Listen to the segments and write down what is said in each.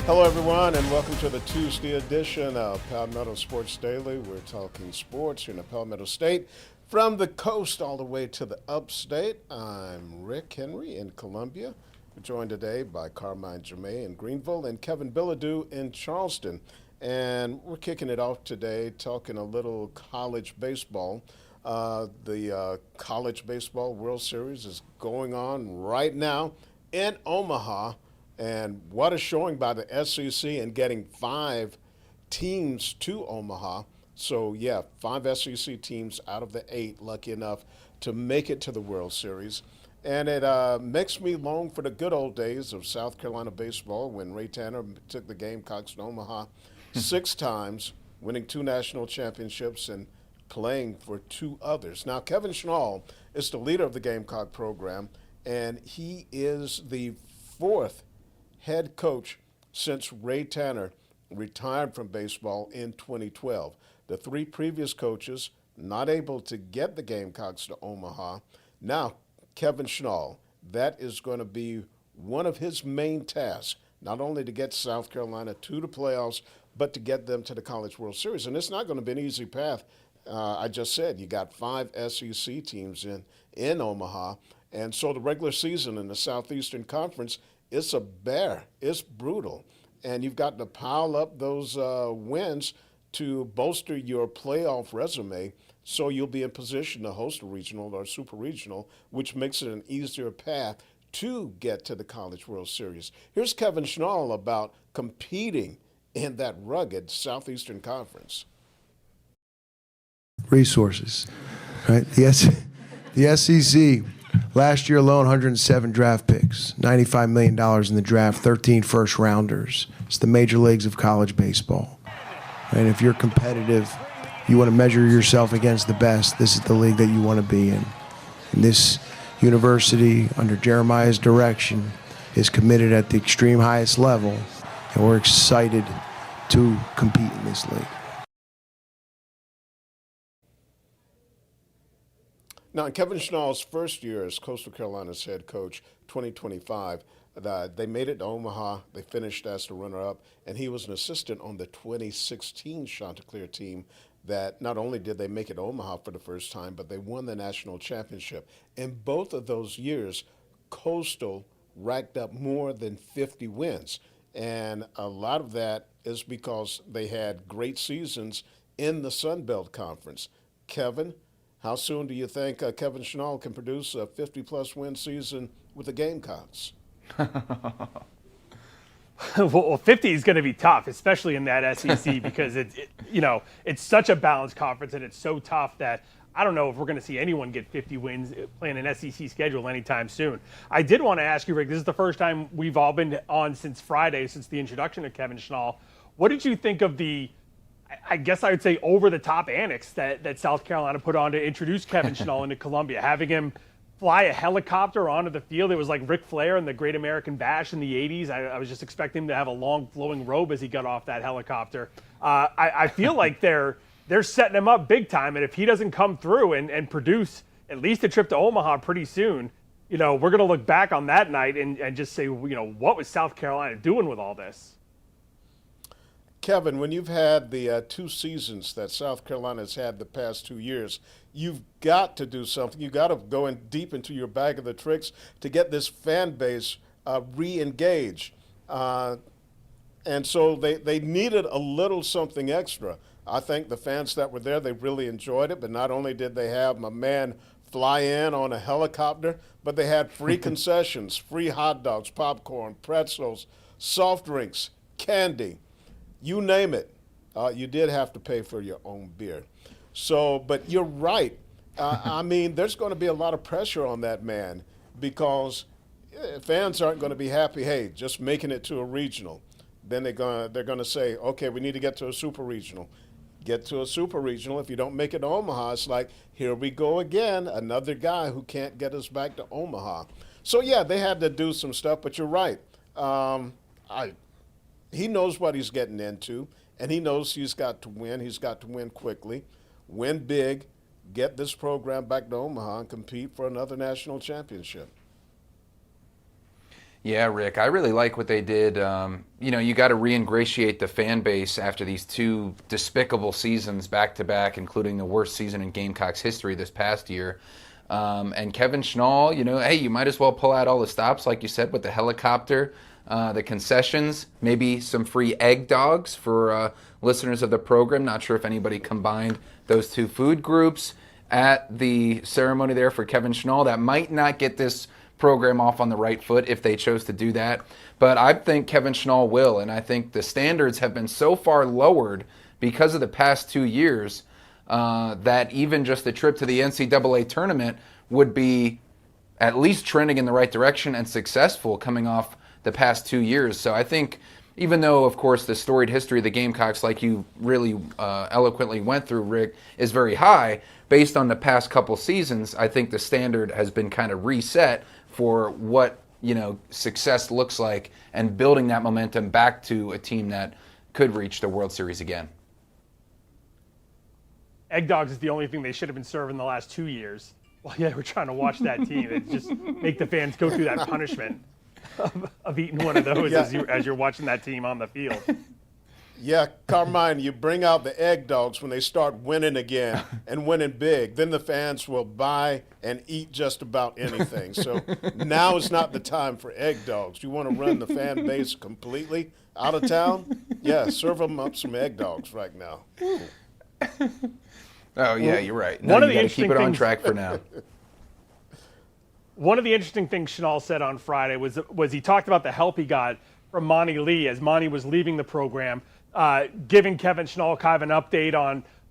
Hello, everyone, and welcome to the Tuesday edition of Palmetto Sports Daily. We're talking sports here in the Palmetto State. From the coast all the way to the upstate, I'm Rick Henry in Columbia. We're joined today by Carmine Germain in Greenville and Kevin Bilodeau in Charleston. And we're kicking it off today talking a little college baseball. The College Baseball World Series is going on right now in Omaha. And what a showing by the SEC in getting 5 teams to Omaha. So, yeah, 5 SEC teams out of the 8 lucky enough to make it to the World Series. And it makes me long for the good old days of South Carolina baseball when Ray Tanner took the Gamecocks to Omaha 6 times, winning 2 national championships and playing for 2 others. Now, Kevin Schnall is the leader of the Gamecock program, and he is the 4th head coach since Ray Tanner retired from baseball in 2012. The 3 previous coaches not able to get the Gamecocks to Omaha. Now, Kevin Schnall, that is going to be one of his main tasks, not only to get South Carolina to the playoffs, but to get them to the College World Series. And it's not going to be an easy path. I just said you got 5 SEC teams in Omaha. And so the regular season in the Southeastern Conference, it's a bear. It's brutal. And you've got to pile up those wins to bolster your playoff resume so you'll be in position to host a regional or super regional, which makes it an easier path to get to the College World Series. Here's Kevin Schnall about competing in that rugged Southeastern Conference. Resources, right? The SEC. Last year alone, 107 draft picks, $95 million in the draft, 13 first-rounders. It's the major leagues of college baseball. And if you're competitive, you want to measure yourself against the best, this is the league that you want to be in. And this university, under Jeremiah's direction, is committed at the extreme highest level, and we're excited to compete in this league. Now, in Kevin Schnall's first year as Coastal Carolina's head coach, 2025, they made it to Omaha. They finished as the runner-up, and he was an assistant on the 2016 Chanticleer team that not only did they make it to Omaha for the first time, but they won the national championship. In both of those years, Coastal racked up more than 50 wins, and a lot of that is because they had great seasons in the Sun Belt Conference. Kevin, how soon do you think Kevin Schnall can produce a 50-plus win season with the Gamecocks? Well, 50 is going to be tough, especially in that SEC because it's such a balanced conference and it's so tough that I don't know if we're going to see anyone get 50 wins playing an SEC schedule anytime soon. I did want to ask you, Rick, this is the first time we've all been on since Friday, since the introduction of Kevin Schnall. What did you think of the, I guess I would say, over-the-top annex that South Carolina put on to introduce Kevin Schnall into Columbia, having him fly a helicopter onto the field? It was like Ric Flair in the Great American Bash in the 80s. I was just expecting him to have a long flowing robe as he got off that helicopter. I feel like they're setting him up big time, and if he doesn't come through and produce at least a trip to Omaha pretty soon, we're going to look back on that night and just say, what was South Carolina doing with all this? Kevin, when you've had the 2 seasons that South Carolina's had the past 2 years, you've got to do something. You've got to go in deep into your bag of the tricks to get this fan base re-engaged. And so they needed a little something extra. I think the fans that were there, they really enjoyed it, but not only did they have my man fly in on a helicopter, but they had free concessions, free hot dogs, popcorn, pretzels, soft drinks, candy. You name it, you did have to pay for your own beer. So, but you're right. I mean, there's going to be a lot of pressure on that man because fans aren't going to be happy, hey, just making it to a regional. Then they're going to say, okay, we need to get to a super regional. Get to a super regional. If you don't make it to Omaha, it's like, here we go again, another guy who can't get us back to Omaha. So, yeah, they had to do some stuff, but you're right. He knows what he's getting into, and he knows he's got to win. He's got to win quickly, win big, get this program back to Omaha and compete for another national championship. Yeah, Rick, I really like what they did. You got to reingratiate the fan base after these two despicable seasons back to back, including the worst season in Gamecocks history this past year. And Kevin Schnall, hey, you might as well pull out all the stops, like you said, with the helicopter, the concessions, maybe some free egg dogs for listeners of the program. Not sure if anybody combined those two food groups at the ceremony there for Kevin Schnall. That might not get this program off on the right foot if they chose to do that. But I think Kevin Schnall will, and I think the standards have been so far lowered because of the past 2 years that even just a trip to the NCAA tournament would be at least trending in the right direction and successful coming off the past 2 years. So I think even though, of course, the storied history of the Gamecocks, like you really eloquently went through, Rick, is very high, based on the past couple seasons, I think the standard has been kind of reset for what success looks like and building that momentum back to a team that could reach the World Series again. Egg dogs is the only thing they should have been serving the last 2 years. Well, yeah, we're trying to watch that team and just make the fans go through that punishment of eating one of those as you're watching that team on the field. Yeah, Carmine, you bring out the egg dogs when they start winning again and winning big. Then the fans will buy and eat just about anything. So now is not the time for egg dogs. You want to run the fan base completely out of town? Yeah, serve them up some egg dogs right now. Oh, yeah, you're right. No, you got to keep it on track for now. One of the interesting things Schnall said on Friday was he talked about the help he got from Monty Lee as Monty was leaving the program, giving Kevin Schnall kind of an update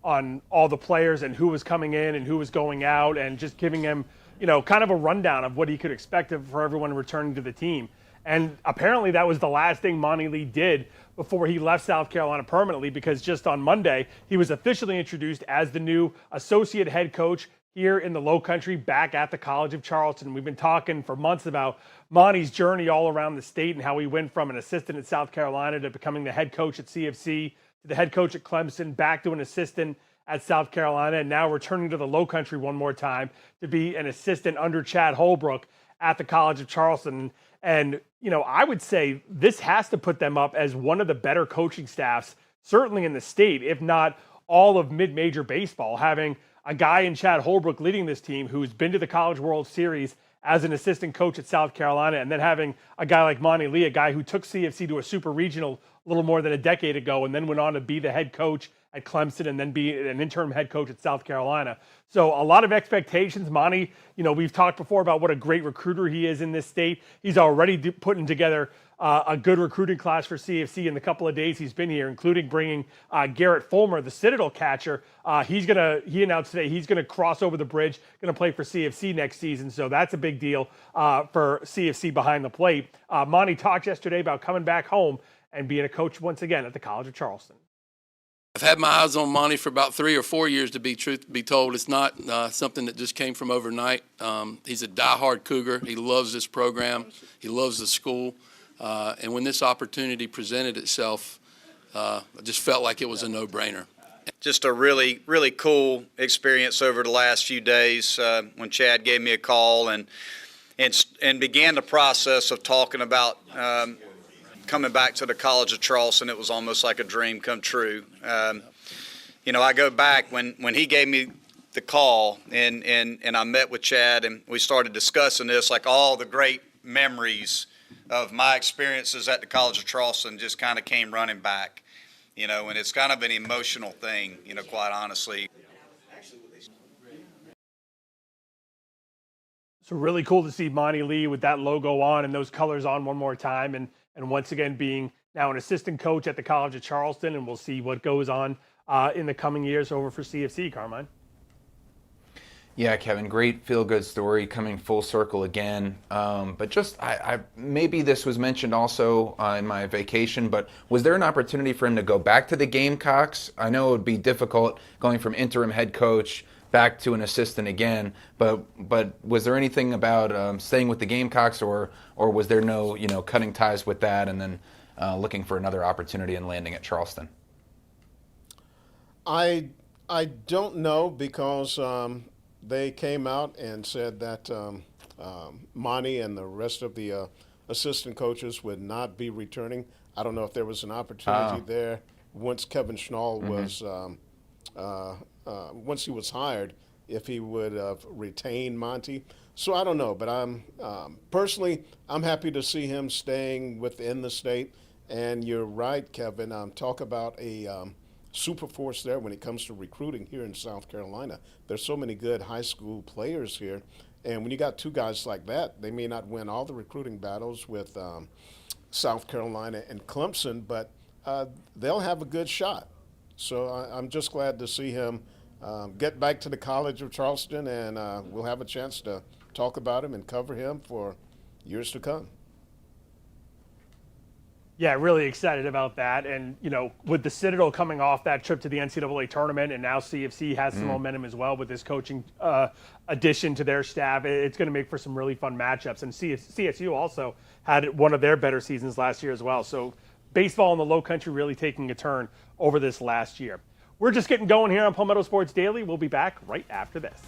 on all the players and who was coming in and who was going out, and just giving him, kind of a rundown of what he could expect for everyone returning to the team. And apparently that was the last thing Monty Lee did before he left South Carolina permanently, because just on Monday, he was officially introduced as the new associate head coach here in the Low Country back at the College of Charleston. We've been talking for months about Monty's journey all around the state and how he went from an assistant at South Carolina to becoming the head coach at CFC, to the head coach at Clemson, back to an assistant at South Carolina, and now returning to the Low Country one more time to be an assistant under Chad Holbrook at the College of Charleston. And, I would say this has to put them up as one of the better coaching staffs, certainly in the state, if not all of mid-major baseball, having a guy in Chad Holbrook leading this team who's been to the College World Series as an assistant coach at South Carolina, and then having a guy like Monty Lee, a guy who took CFC to a super regional a little more than a decade ago and then went on to be the head coach at Clemson and then be an interim head coach at South Carolina. So a lot of expectations. Monty, we've talked before about what a great recruiter he is in this state. He's already putting together a good recruiting class for CFC in the couple of days he's been here, including bringing Garrett Fulmer, the Citadel catcher. He announced today he's going to cross over the bridge, going to play for CFC next season. So that's a big deal for CFC behind the plate. Monty talked yesterday about coming back home and being a coach once again at the College of Charleston. I've had my eyes on Monty for about 3 or 4 years, to be told. It's not something that just came from overnight. He's a diehard Cougar. He loves this program. He loves the school. And when this opportunity presented itself, I just felt like it was a no-brainer. Just a really, really cool experience over the last few days when Chad gave me a call and began the process of talking about coming back to the College of Charleston. It was almost like a dream come true. I go back when he gave me the call and I met with Chad and we started discussing this, like all the great memories of my experiences at the College of Charleston just kind of came running back, and it's kind of an emotional thing, quite honestly. So really cool to see Monty Lee with that logo on and those colors on one more time, and once again being now an assistant coach at the College of Charleston, and we'll see what goes on in the coming years over for CFC, Carmine. Yeah, Kevin, great feel-good story coming full circle again. But just, maybe this was mentioned also in my vacation, but was there an opportunity for him to go back to the Gamecocks? I know it would be difficult going from interim head coach back to an assistant again, but was there anything about staying with the Gamecocks, or was there no cutting ties with that and then looking for another opportunity and landing at Charleston? I don't know, because they came out and said that Monty and the rest of the assistant coaches would not be returning. I don't know if there was an opportunity there once Kevin Schnall was once he was hired, if he would have retained Monty. So I don't know, but I'm personally, I'm happy to see him staying within the state. And you're right, Kevin. Talk about a super force there when it comes to recruiting here in South Carolina. There's so many good high school players here. And when you got two guys like that, they may not win all the recruiting battles with South Carolina and Clemson, but they'll have a good shot. So I'm just glad to see him get back to the College of Charleston, and we'll have a chance to talk about him and cover him for years to come. Yeah, really excited about that. And, you know, with the Citadel coming off that trip to the NCAA tournament, and now CFC has some momentum as well with this coaching addition to their staff, it's going to make for some really fun matchups. And CSU also had one of their better seasons last year as well. So baseball in the Low Country really taking a turn over this last year. We're just getting going here on Palmetto Sports Daily. We'll be back right after this.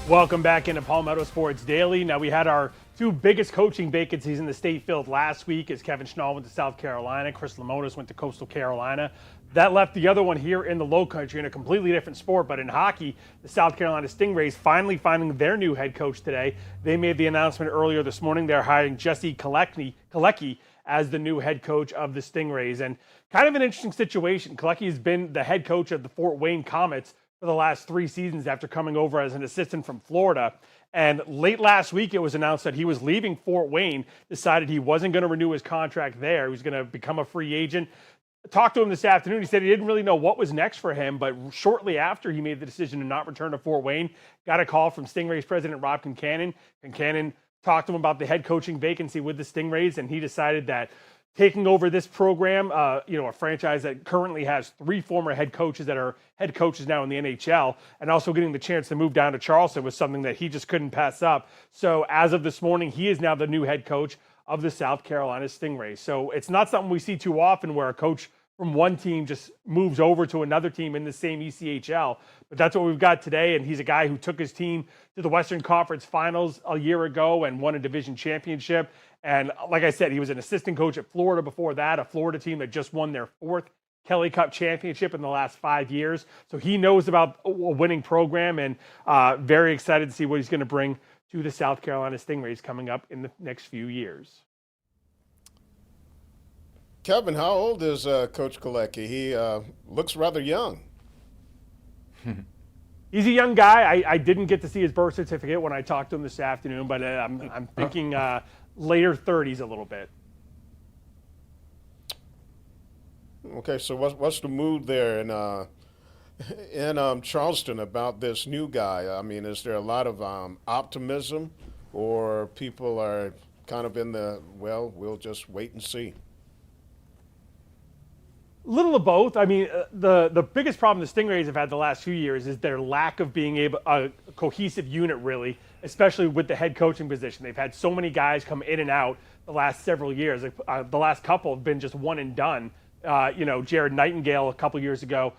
Welcome back into Palmetto Sports Daily. Now, we had our two biggest coaching vacancies in the state filled last week as Kevin Schnall went to South Carolina, Chris Lamonis went to Coastal Carolina. That left the other one here in the Low Country in a completely different sport, but in hockey, the South Carolina Stingrays finally finding their new head coach today. They made the announcement earlier this morning. They're hiring Jesse Kalecki as the new head coach of the Stingrays. And kind of an interesting situation. Kalecki has been the head coach of the Fort Wayne Comets for the last 3 seasons after coming over as an assistant from Florida. And late last week, it was announced that he was leaving Fort Wayne, decided he wasn't going to renew his contract there. He was going to become a free agent. Talked to him this afternoon. He said he didn't really know what was next for him, but shortly after he made the decision to not return to Fort Wayne, got a call from Stingrays president Rob Concannon. Concannon talked to him about the head coaching vacancy with the Stingrays, and he decided that taking over this program, a franchise that currently has 3 former head coaches that are head coaches now in the NHL, and also getting the chance to move down to Charleston was something that he just couldn't pass up. So as of this morning, he is now the new head coach of the South Carolina Stingrays. So it's not something we see too often where a coach from one team just moves over to another team in the same ECHL. But that's what we've got today, and he's a guy who took his team to the Western Conference Finals a year ago and won a division championship. And like I said, he was an assistant coach at Florida before that, a Florida team that just won their 4th Kelly Cup championship in the last 5 years. So he knows about a winning program, and very excited to see what he's going to bring to the South Carolina Stingrays coming up in the next few years. Kevin, how old is Coach Kalecki? He looks rather young. He's a young guy. I didn't get to see his birth certificate when I talked to him this afternoon, but I'm thinking later 30s a little bit. Okay, so what's the mood there in Charleston about this new guy? I mean, is there a lot of optimism, or people are kind of in the, well, we'll just wait and see? Little of both. I mean, the biggest problem the Stingrays have had the last few years is their lack of being a cohesive unit, really, especially with the head coaching position. They've had so many guys come in and out the last several years. The last couple have been just one and done. Jared Nightingale a couple years ago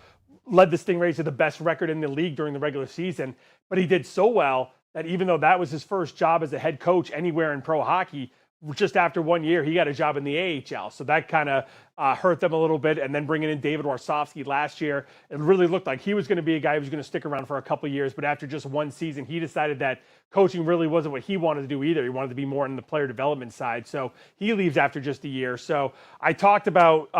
led the Stingrays to the best record in the league during the regular season, but he did so well that even though that was his first job as a head coach anywhere in pro hockey, just after 1 year, he got a job in the AHL. So that kind of hurt them a little bit. And then bringing in David Warsofsky last year, it really looked like he was going to be a guy who was going to stick around for a couple of years. But after just 1 season, he decided that coaching really wasn't what he wanted to do either. He wanted to be more on the player development side. So he leaves after just a year. So I talked about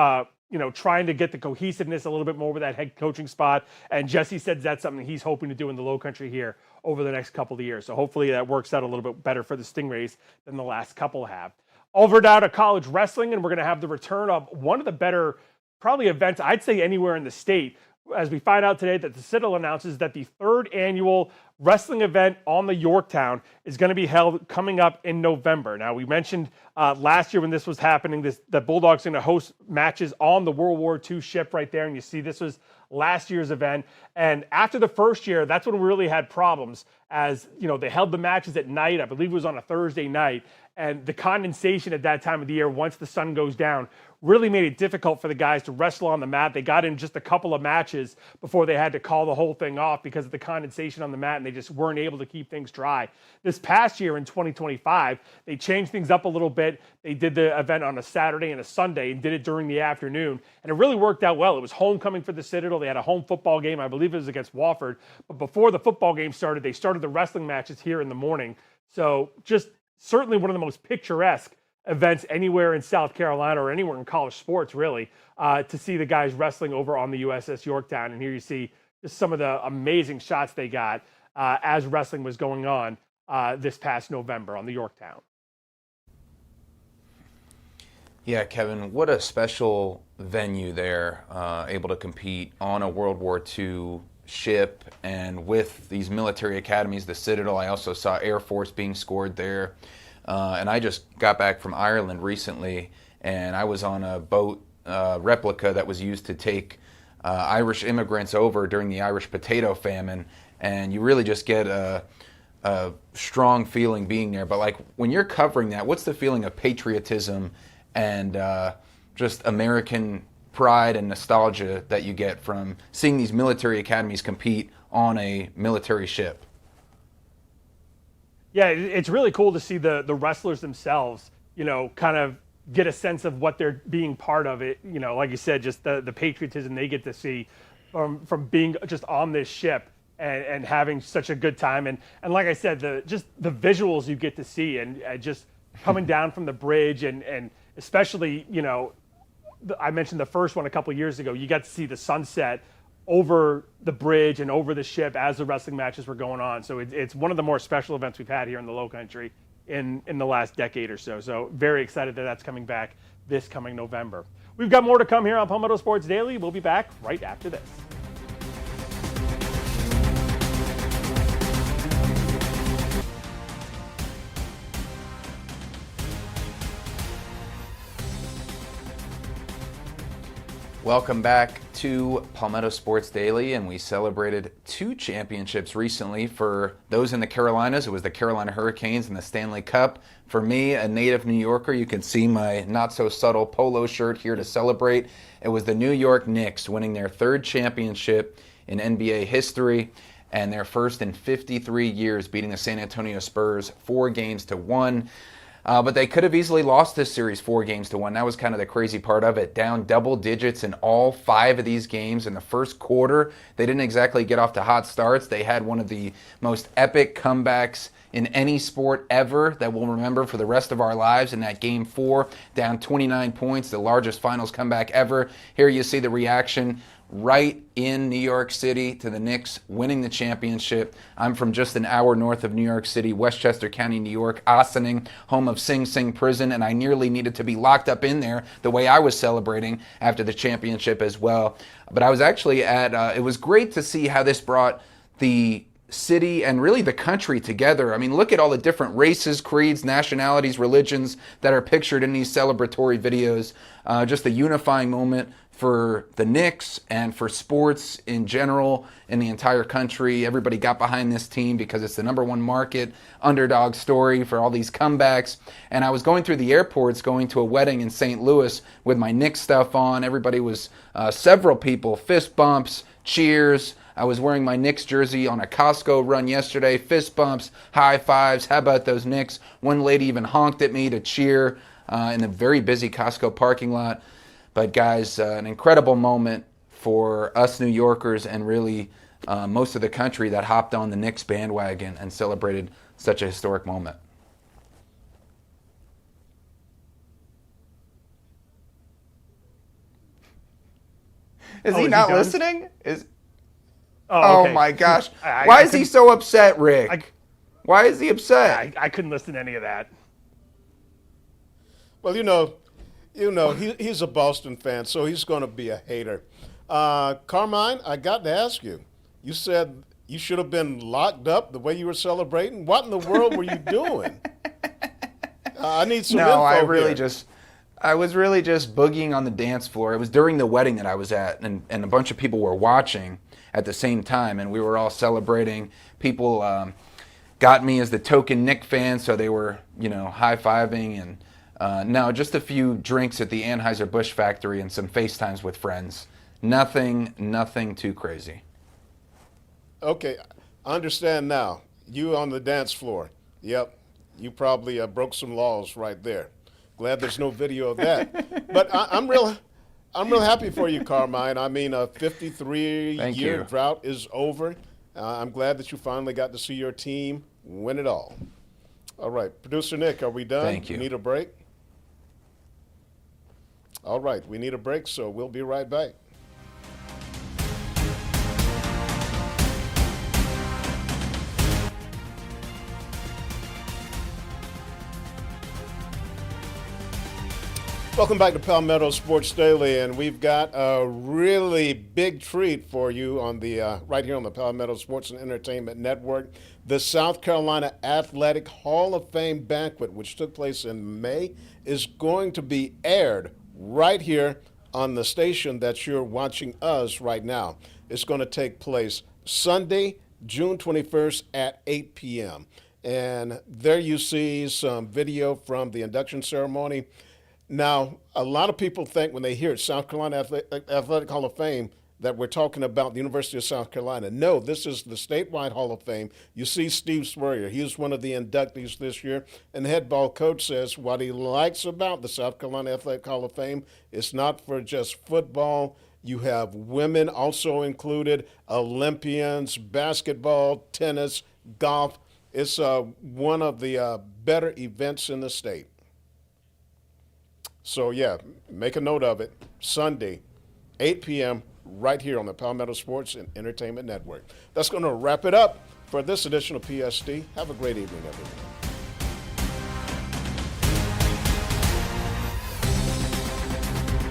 trying to get the cohesiveness a little bit more with that head coaching spot. And Jesse said that's something he's hoping to do in the Low Country here over the next couple of years. So hopefully that works out a little bit better for the Stingrays than the last couple have. Over now to college wrestling, and we're going to have the return of one of the better probably events, I'd say anywhere in the state, as we find out today that the Citadel announces that the 3rd annual wrestling event on the Yorktown is going to be held coming up in November. Now, we mentioned last year when this was happening, the Bulldogs are going to host matches on the World War II ship right there. And you see this was last year's event. And after the first year, that's when we really had problems, as they held the matches at night. I believe it was on a Thursday night. And the condensation at that time of the year, once the sun goes down, really made it difficult for the guys to wrestle on the mat. They got in just a couple of matches before they had to call the whole thing off because of the condensation on the mat, and they just weren't able to keep things dry. This past year in 2025, they changed things up a little bit. They did the event on a Saturday and a Sunday and did it during the afternoon, and it really worked out well. It was homecoming for the Citadel. They had a home football game. I believe it was against Wofford. But before the football game started, they started the wrestling matches here in the morning. So just certainly one of the most picturesque events anywhere in South Carolina or anywhere in college sports, really, to see the guys wrestling over on the USS Yorktown. And here you see just some of the amazing shots they got as wrestling was going on this past November on the Yorktown. Yeah, Kevin, what a special venue there, able to compete on a World War II ship and with these military academies, the Citadel. I also saw Air Force being scored there. And I just got back from Ireland recently, and I was on a boat replica that was used to take Irish immigrants over during the Irish potato famine. And you really just get a strong feeling being there. But like when you're covering that, what's the feeling of patriotism and just American pride and nostalgia that you get from seeing these military academies compete on a military ship? Yeah, it's really cool to see the wrestlers themselves, kind of get a sense of what they're being part of it. Like you said, just the patriotism they get to see from being just on this ship and having such a good time. And like I said, the visuals you get to see and just coming down from the bridge and especially, I mentioned the first one a couple years ago, you got to see the sunset over the bridge and over the ship as the wrestling matches were going on. So it's one of the more special events we've had here in the Lowcountry in the last decade or so. So very excited that that's coming back this coming November. We've got more to come here on Palmetto Sports Daily. We'll be back right after this. Welcome back to Palmetto Sports Daily, and we celebrated 2 championships recently. For those in the Carolinas, it was the Carolina Hurricanes and the Stanley Cup. For me, a native New Yorker, you can see my not-so-subtle polo shirt here to celebrate. It was the New York Knicks winning their 3rd championship in NBA history and their first in 53 years, beating the San Antonio Spurs 4-1. But they could have easily lost this series 4-1. That was kind of the crazy part of it. Down double digits in all 5 of these games in the first quarter. They didn't exactly get off to hot starts. They had one of the most epic comebacks in any sport ever that we'll remember for the rest of our lives in that Game 4, down 29 points, the largest finals comeback ever. Here you see the reaction right in New York City to the Knicks winning the championship. I'm from just an hour north of New York City, Westchester County, New York, Ossining, home of Sing Sing Prison, and I nearly needed to be locked up in there the way I was celebrating after the championship as well. But I was actually it was great to see how this brought the city and really the country together. I mean, look at all the different races, creeds, nationalities, religions that are pictured in these celebratory videos. Just a unifying moment for the Knicks and for sports in general in the entire country. Everybody got behind this team because it's the #1 market, underdog story for all these comebacks. And I was going through the airports, going to a wedding in St. Louis with my Knicks stuff on. Everybody was, several people, fist bumps, cheers. I was wearing my Knicks jersey on a Costco run yesterday. Fist bumps, high fives. How about those Knicks? One lady even honked at me to cheer in a very busy Costco parking lot. But guys, an incredible moment for us New Yorkers and really most of the country that hopped on the Knicks bandwagon and celebrated such a historic moment. Is he not listening? Oh okay. my gogosh. Why is he so upset, Rick? Why is he upset? I couldn't listen to any of that. Well, he's a Boston fan, so he's going to be a hater. Carmine, I got to ask you. You said You should have been locked up the way you were celebrating. What in the world were you doing? I need some info No, I was really just boogieing on the dance floor. It was during the wedding that I was at, and a bunch of people were watching at the same time, and we were all celebrating. People got me as the token Nick fan, so they were, high-fiving, and no, just a few drinks at the Anheuser-Busch factory and some FaceTimes with friends. Nothing too crazy. Okay, I understand now. You on the dance floor. Yep, you probably broke some laws right there. Glad there's no video of that. But I'm real happy for you, Carmine. I mean, a 53-year drought is over. I'm glad that you finally got to see your team win it all. All right, Producer Nick, are we done? Thank you. We need a break? All right, we need a break, so we'll be right back. Welcome back to Palmetto Sports Daily, and we've got a really big treat for you on the right here on the Palmetto Sports and Entertainment Network. The South Carolina Athletic Hall of Fame banquet, which took place in May, is going to be aired right here on the station that you're watching us right now. It's going to take place Sunday, June 21st at 8 p.m. And there you see some video from the induction ceremony. Now, a lot of people think when they hear South Carolina Athletic Hall of Fame that we're talking about the University of South Carolina. No, this is the statewide Hall of Fame. You see Steve Spurrier. He was one of the inductees this year. And the head ball coach says what he likes about the South Carolina Athletic Hall of Fame is not for just football. You have women also included, Olympians, basketball, tennis, golf. It's one of the better events in the state. So, yeah, make a note of it. Sunday, 8 p.m., right here on the Palmetto Sports and Entertainment Network. That's going to wrap it up for this edition of PSD. Have a great evening, everyone.